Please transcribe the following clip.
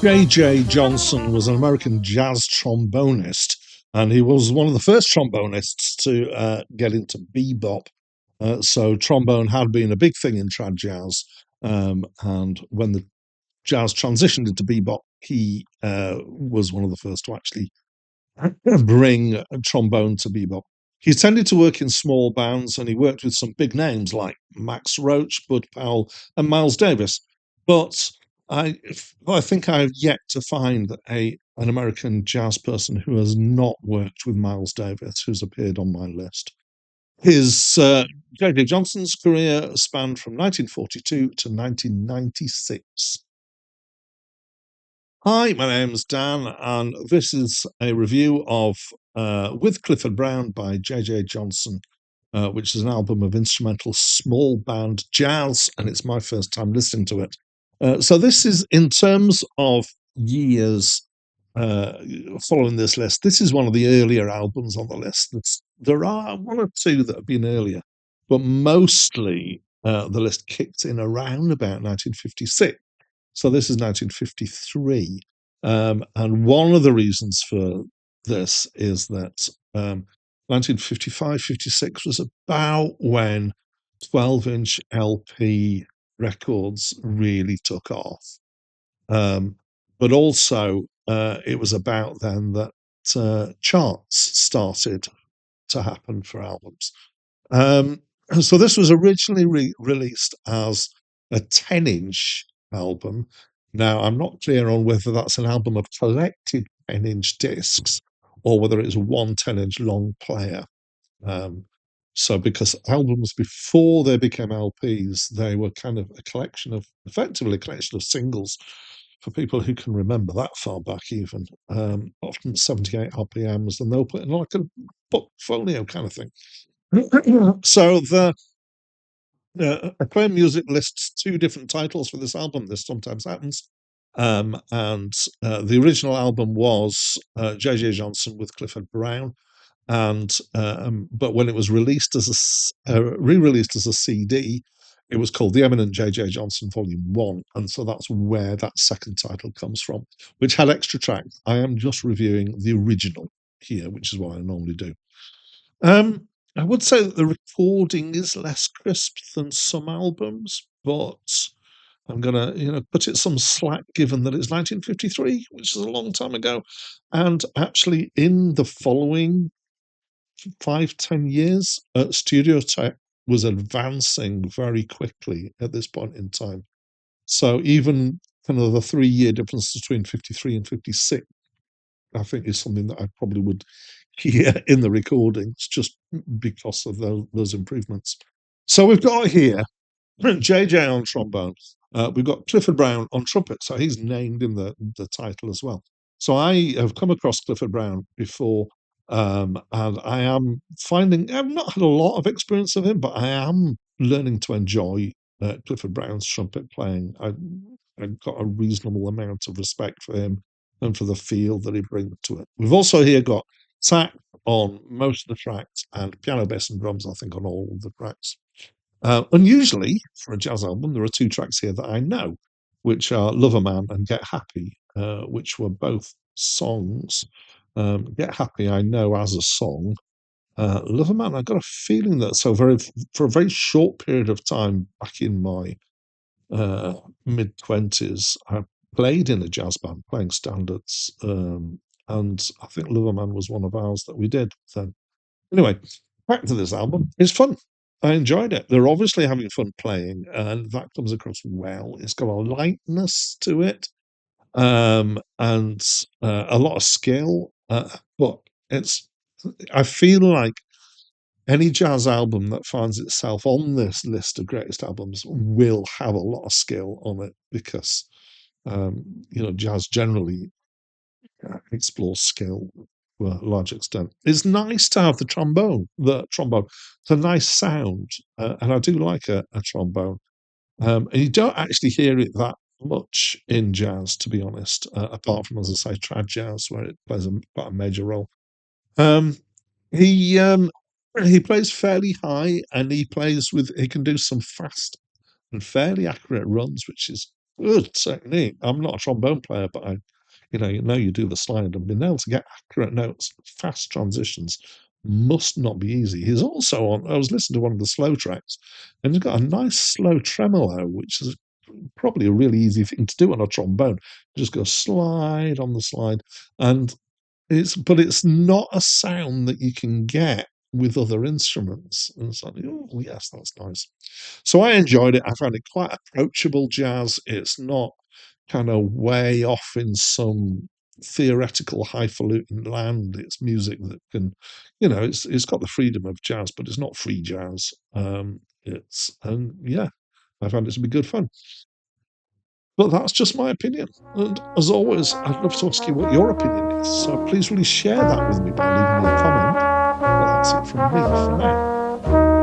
J.J. Johnson was an American jazz trombonist, and he was one of the first trombonists to get into bebop. So trombone had been a big thing in trad jazz, and when the jazz transitioned into bebop, he was one of the first to actually bring trombone to bebop. He tended to work in small bands, and he worked with some big names like Max Roach, Bud Powell, and Miles Davis. But I, I think I've yet to find an American jazz person who has not worked with Miles Davis, who's appeared on my list. His J.J. Johnson's career spanned from 1942 to 1996. Hi, my name's Dan, and this is a review of With Clifford Brown by J.J. Johnson, which is an album of instrumental small band jazz, and it's my first time listening to it. So this is, in terms of years following this list, this is one of the earlier albums on the list. There are one or two that have been earlier, but mostly the list kicked in around about 1956. So this is 1953. And one of the reasons for this is that 1955, 56 was about when 12-inch LP records really took off. But also, it was about then that charts started to happen for albums. So this was originally released as a 10-inch album. Now, I'm not clear on whether that's an album of collected 10-inch discs or whether it's one 10-inch long player. So because albums before they became LPs, they were kind of effectively a collection of singles for people who can remember that far back even, often 78 RPMs, and they'll put in like a portfolio kind of thing. So the Acclaimed Music lists two different titles for this album. This sometimes happens. And the original album was J.J. Johnson with Clifford Brown. But when it was released re-released as a CD, it was called The Eminent J.J. Johnson Volume 1. And so that's where that second title comes from, which had extra tracks. I am just reviewing the original here, which is what I normally do. I would say that the recording is less crisp than some albums, but I'm gonna, put it some slack given that it's 1953, which is a long time ago. And actually, in the following 5-10 years, studio tech was advancing very quickly at this point in time. So even kind of the 3-year difference between 53 and 56, I think, is something that I probably would hear in the recordings just because of those improvements. So we've got here JJ on trombone. We've got Clifford Brown on trumpet, so he's named in the title as well. So I have come across Clifford Brown before, and I am finding I've not had a lot of experience of him, but I am learning to enjoy Clifford Brown's trumpet playing. I've got a reasonable amount of respect for him and for the feel that he brings to it. We've also here got sax on most of the tracks and piano, bass, and drums, I think, on all of the tracks. Unusually, for a jazz album, there are two tracks here that I know, which are Love a Man and Get Happy, which were both songs. Get Happy, I know as a song. Love a Man, I got a feeling that for a very short period of time back in my mid-20s, I played in a jazz band playing standards. And I think Love a Man was one of ours that we did then. Anyway, back to this album. It's fun. I enjoyed it. They're obviously having fun playing, and that comes across well. It's got a lightness to it, and a lot of skill. But I feel like any jazz album that finds itself on this list of greatest albums will have a lot of skill on it because, jazz generally explores skill. to a large extent. It's nice to have the trombone. The trombone, it's a nice sound, and I do like a trombone. And you don't actually hear it that much in jazz, to be honest, apart from, as I say, trad jazz, where it plays quite a major role. Um, he um, he plays fairly high, and he can do some fast and fairly accurate runs, which is good technique. I'm not a trombone player, but I you do the slide, and being able to get accurate notes, fast transitions must not be easy. He's also on. I was listening to one of the slow tracks, and he's got a nice slow tremolo, which is probably a really easy thing to do on a trombone. Just go slide on the slide, and it's not a sound that you can get with other instruments. And it's like, oh yes, that's nice. So I enjoyed it. I found it quite approachable jazz. It's not kind of way off in some theoretical highfalutin land. It's music that can, it's got the freedom of jazz, but it's not free jazz. It's and yeah, I found it to be good fun. But that's just my opinion. And as always, I'd love to ask you what your opinion is. So please really share that with me by leaving me a comment. But that's it from me for now.